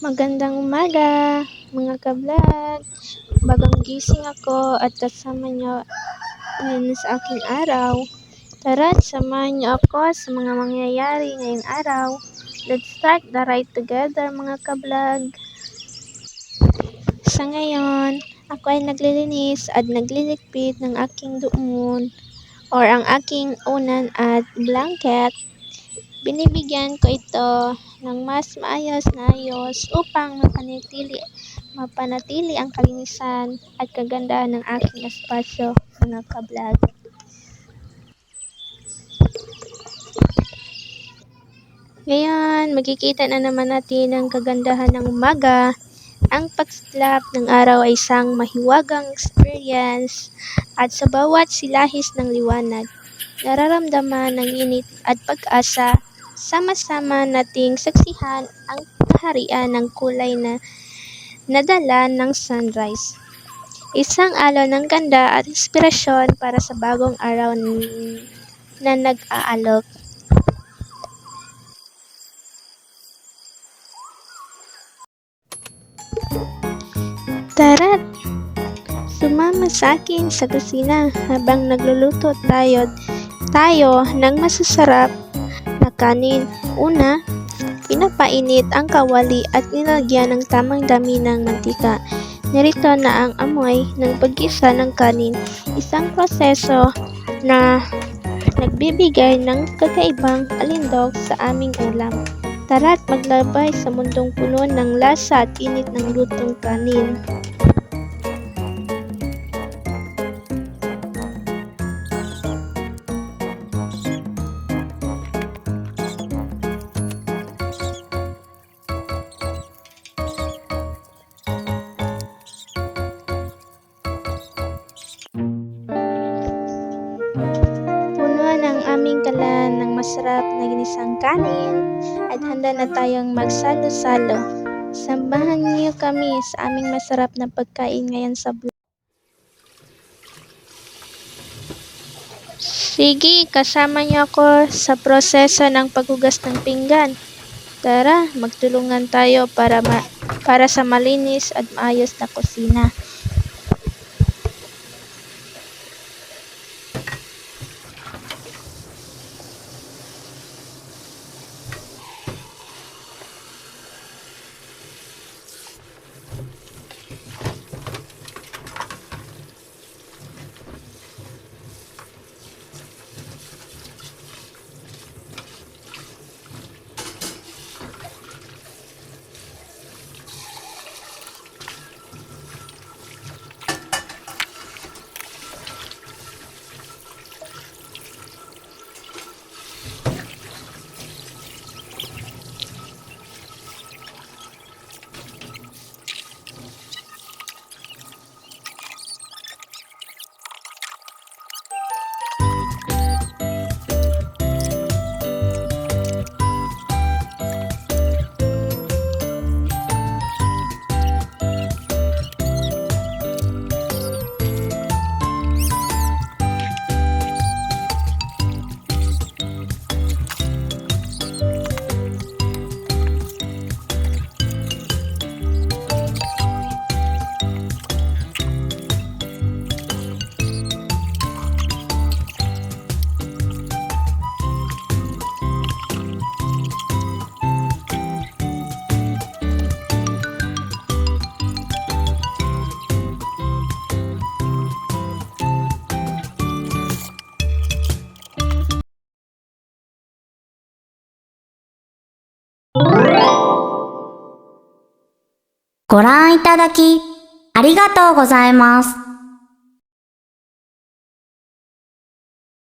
Magandang umaga, mga ka-vlog. Bagong gising ako at kasama niyo ngayon sa aking araw. Tara't samahan niyo ako sa mga mangyayari ngayong araw. Let's start the ride together, mga ka-vlog. Sa ngayon, ako ay naglilinis at nagliligpit ng aking duumon or ang aking unan at blanket. Binibigyan ko ito ng mas maayos na ayos upang mapanatili ang kalinisan at kagandahan ng aking espasyo, mga ka-vlog. Ngayon, makikita na naman natin ang kagandahan ng umaga. Ang pagsiklap ng araw ay isang mahiwagang experience at sa bawat silahis ng liwanag, nararamdaman ng init at pag-asa. Sama-sama nating saksihan ang kaharian ng kulay na nadala ng sunrise. Isang alon ng ganda at inspirasyon para sa bagong araw na nag-aalok. Tara't sumama sa akin sa kusina habang nagluluto tayo ng masasarap na kanin. Una, pinapainit ang kawali at nilagyan ng tamang dami ng mantika. Narito na ang amoy ng paggisa ng kanin, isang proseso na nagbibigay ng kakaibang alindog sa aming ulam. Tara't maglabay sa mundong puno ng lasa at init ng lutong kanin. Punuan ang aming kalan ng masarap na ginisang kanin at handa na tayong magsalo-salo. Sambahan niyo kami sa aming masarap na pagkain ngayon sa vlog. Sige, kasama niyo ako sa proseso ng paghugas ng pinggan. Tara, magtulungan tayo para sa malinis at maayos na kusina. Goran いただきありがとうございます。